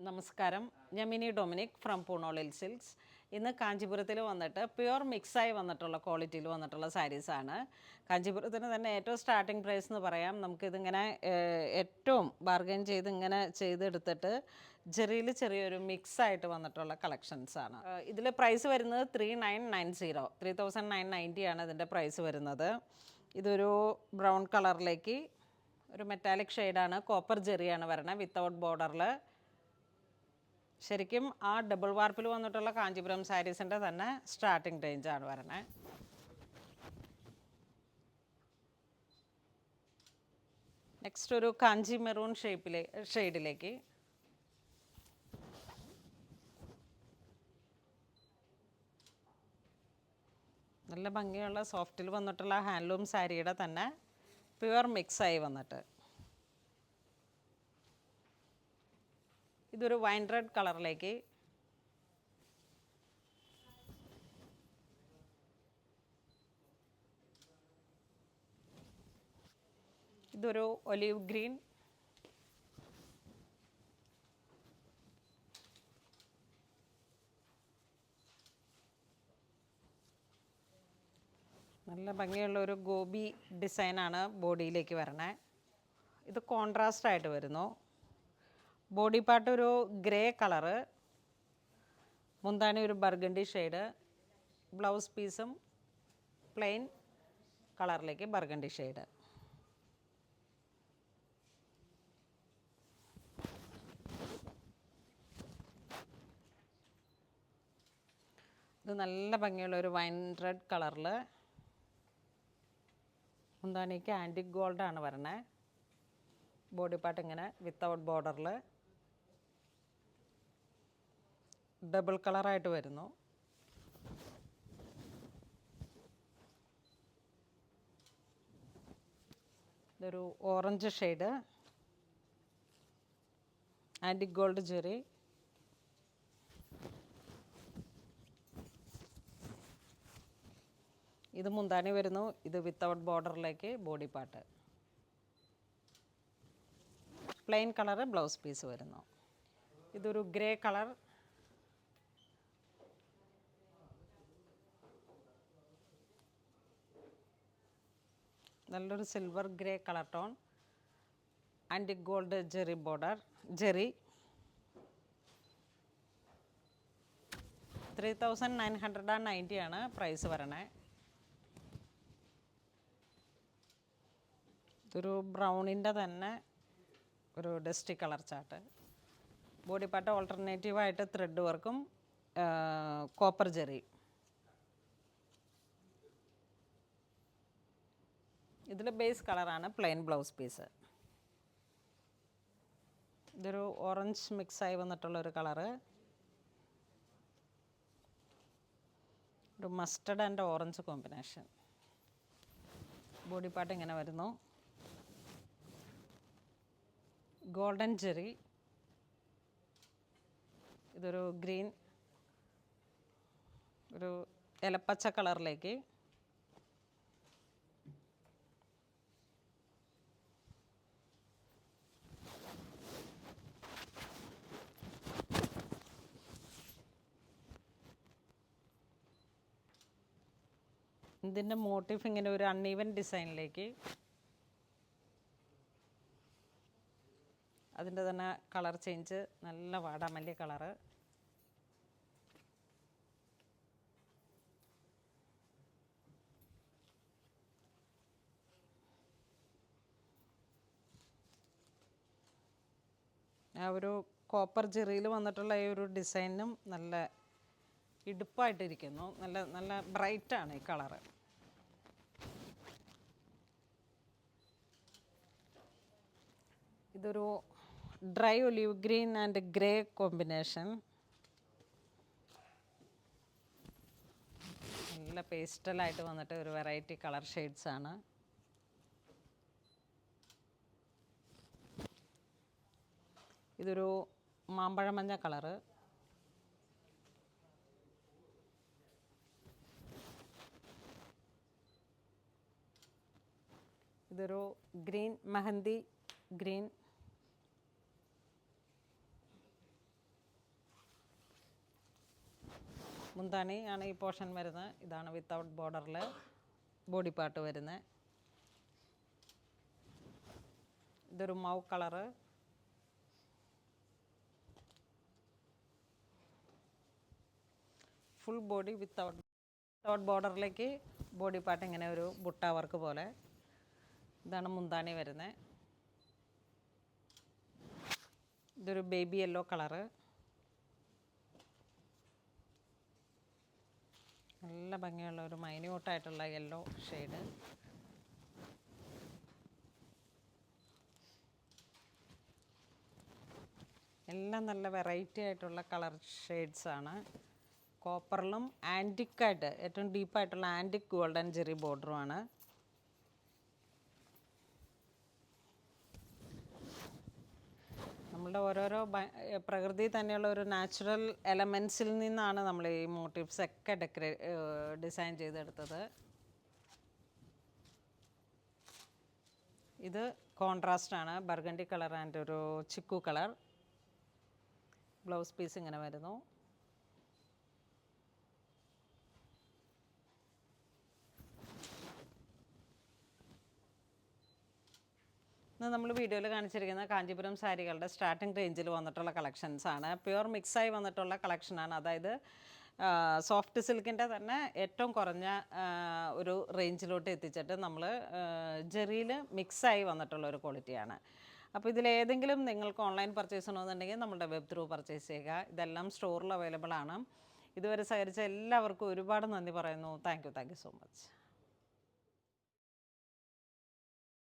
നമസ്കാരം, ഞാൻ mini Dominic from പൂണോളിൽ silks. ഇന്ന് കാഞ്ചീപുരത്തിൽ വന്നിട്ട് പ്യുവർ മിക്സായി വന്നിട്ടുള്ള ക്വാളിറ്റിയിൽ വന്നിട്ടുള്ള സാരീസാണ്. കാഞ്ചീപുരത്തിന് തന്നെ ഏറ്റവും സ്റ്റാർട്ടിംഗ് പ്രൈസ് എന്ന് പറയാം. നമുക്കിതിങ്ങനെ ഏറ്റവും ബാർഗൈൻ ചെയ്ത് ഇങ്ങനെ ചെയ്തെടുത്തിട്ട് ജെറിയിൽ ചെറിയൊരു മിക്സായിട്ട് വന്നിട്ടുള്ള കളക്ഷൻസാണ്. ഇതിൽ പ്രൈസ് വരുന്നത് 3990, 3990 ആണ് ഇതിൻ്റെ പ്രൈസ് വരുന്നത്. ഇതൊരു ബ്രൗൺ കളറിലേക്ക് ഒരു മെറ്റാലിക് ഷെയ്ഡാണ്, കോപ്പർ ജെറിയാണ് വരണത് വിത്തൗട്ട് ബോർഡറിൽ. ശരിക്കും ആ ഡബിൾ വാർപ്പിൽ വന്നിട്ടുള്ള കാഞ്ചീപുരം സാരീസിൻ്റെ തന്നെ സ്റ്റാർട്ടിംഗ് റേഞ്ചാണ് വരണേ. നെക്സ്റ്റ് ഒരു കാഞ്ചി മെറൂൺ ഷെയ്ഡിലേക്ക് നല്ല ഭംഗിയുള്ള സോഫ്റ്റിൽ വന്നിട്ടുള്ള ഹാൻഡ്ലൂം സാരിയുടെ തന്നെ പ്യുവർ മിക്സായി വന്നിട്ട് ഇതൊരു വൈൻ റെഡ് കളറിലേക്ക് ഇതൊരു ഒലീവ് ഗ്രീൻ, നല്ല ഭംഗിയുള്ള ഒരു ഗോപി ഡിസൈനാണ് ബോഡിയിലേക്ക് വരണേ. ഇത് കോൺട്രാസ്റ്റ് ആയിട്ട് വരുന്നു. ബോഡി പാർട്ട് ഒരു ഗ്രേ കളറ്, മുന്താണി ഒരു ബർഗണ്ടി ഷെയ്ഡ്, ബ്ലൗസ് പീസും പ്ലെയിൻ കളറിലേക്ക് ബർഗണ്ടി ഷെയ്ഡ്. ഇത് നല്ല ഭംഗിയുള്ള ഒരു വൈൻ റെഡ് കളറിൽ മുന്താണിക്ക് ആൻറ്റിക് ഗോൾഡാണ് വരണേ. ബോഡി പാർട്ട് ഇങ്ങനെ വിത്തൗട്ട് ബോർഡറിൽ ഡബിൾ കളറായിട്ട് വരുന്നു. ഇതൊരു orange shade, antique gold zari, ഇത് മുന്താണി വരുന്നു. ഇത് വിത്തൗട്ട് ബോർഡറിലേക്ക് body part, plain colour blouse piece വരുന്നു. ഇതൊരു ഗ്രേ കളർ, നല്ലൊരു silver grey colour tone, antique gold zari border zari. 3990 ആണ് പ്രൈസ് വരണേ. ഇതൊരു ബ്രൗണിൻ്റെ തന്നെ ഒരു dusty colour chart. Body part ഓൾട്ടർനേറ്റീവായിട്ട് ത്രെഡ് വർക്കും കോപ്പർ ജെറി. ഇതിൽ ബേസ് കളറാണ് പ്ലെയിൻ ബ്ലൗസ് പീസ്. ഇതൊരു ഓറഞ്ച് മിക്സായി വന്നിട്ടുള്ളൊരു കളറ്, ഒരു mustard and orange combination. Body part ഇങ്ങനെ വരുന്നു. ഗോൾഡൻ ജെറി, ഇതൊരു ഗ്രീൻ ഒരു ഇലപ്പച്ച കളറിലേക്ക് ഇതിൻ്റെ മോട്ടീഫ് ഇങ്ങനെ ഒരു അൺഈവൻ ഡിസൈനിലേക്ക്, അതിൻ്റെ തന്നെ കളർ ചേഞ്ച് നല്ല വാടാമല്ലി കളറ്. ആ ഒരു കോപ്പർ ജെറിയിൽ വന്നിട്ടുള്ള ഈ ഒരു ഡിസൈനും നല്ല ഇടുപ്പായിട്ടിരിക്കുന്നു. നല്ല നല്ല ബ്രൈറ്റാണ് ഈ കളറ്. ഇതൊരു dry olive green and grey combination. നല്ല പേസ്റ്റലായിട്ട് വന്നിട്ട് ഒരു വെറൈറ്റി കളർ ഷെയ്ഡ്സാണ്. ഇതൊരു മാമ്പഴമഞ്ഞ കളറ്, ഇതൊരു ഗ്രീൻ മെഹന്തി ഗ്രീൻ, മുന്താണി ആണ് ഈ പോർഷൻ വരുന്നത്. ഇതാണ് വിത്തൗട്ട് ബോർഡറിൽ ബോഡി പാർട്ട് വരുന്നത്. ഇതൊരു mauve colour. Full body without ബോർഡറിലേക്ക് ബോഡി പാർട്ട് ഇങ്ങനെ ഒരു ബുട്ട വർക്ക് പോലെ. ഇതാണ് മുന്താണി വരുന്നത്. ഇതൊരു ബേബി യെല്ലോ കളറ്. നല്ല ഭംഗിയുള്ള ഒരു മൈന്യൂട്ടായിട്ടുള്ള യെല്ലോ ഷെയ്ഡ്. എല്ലാം നല്ല വെറൈറ്റി ആയിട്ടുള്ള കളർ ഷെയ്ഡ്സാണ്. കോപ്പറിലും ആൻറ്റിക്കായിട്ട് ഏറ്റവും ഡീപ്പായിട്ടുള്ള ആൻറ്റിക് ഗോൾഡൻ ജെറി ബോർഡറുമാണ്. നമ്മളുടെ ഓരോരോ പ്രകൃതി തന്നെയുള്ള ഒരു നാച്ചുറൽ എലമെൻസിൽ നിന്നാണ് നമ്മൾ ഈ മോട്ടീവ്സ് ഒക്കെ ഡിസൈൻ ചെയ്തെടുത്തത്. ഇത് കോൺട്രാസ്റ്റാണ്, ബർഗണ്ടി കളർ ആൻഡ് ഒരു ചിക്കു കളർ. ബ്ലൗസ് പീസ് ഇങ്ങനെ വരുന്നു. ഇന്ന് നമ്മൾ വീഡിയോയിൽ കാണിച്ചിരിക്കുന്ന കാഞ്ചീപുരം സാരികളുടെ സ്റ്റാർട്ടിംഗ് റേഞ്ചിൽ വന്നിട്ടുള്ള കളക്ഷൻസാണ്. പ്യുവർ മിക്സായി വന്നിട്ടുള്ള കളക്ഷനാണ്. അതായത് സോഫ്റ്റ് സിൽക്കിൻ്റെ തന്നെ ഏറ്റവും കുറഞ്ഞ ഒരു റേഞ്ചിലോട്ട് എത്തിച്ചിട്ട് നമ്മൾ ജെറിയിൽ മിക്സായി വന്നിട്ടുള്ള ഒരു ക്വാളിറ്റിയാണ്. അപ്പോൾ ഇതിലേതെങ്കിലും നിങ്ങൾക്ക് ഓൺലൈൻ പർച്ചേസ് ചെയ്യണമെന്നുണ്ടെങ്കിൽ നമ്മുടെ വെബ് ത്രൂ പർച്ചേസ് ചെയ്യുക. ഇതെല്ലാം സ്റ്റോറിൽ അവൈലബിൾ ആണ്. ഇതുവരെ സഹകരിച്ച എല്ലാവർക്കും ഒരുപാട് നന്ദി പറയുന്നു. Thank you so much.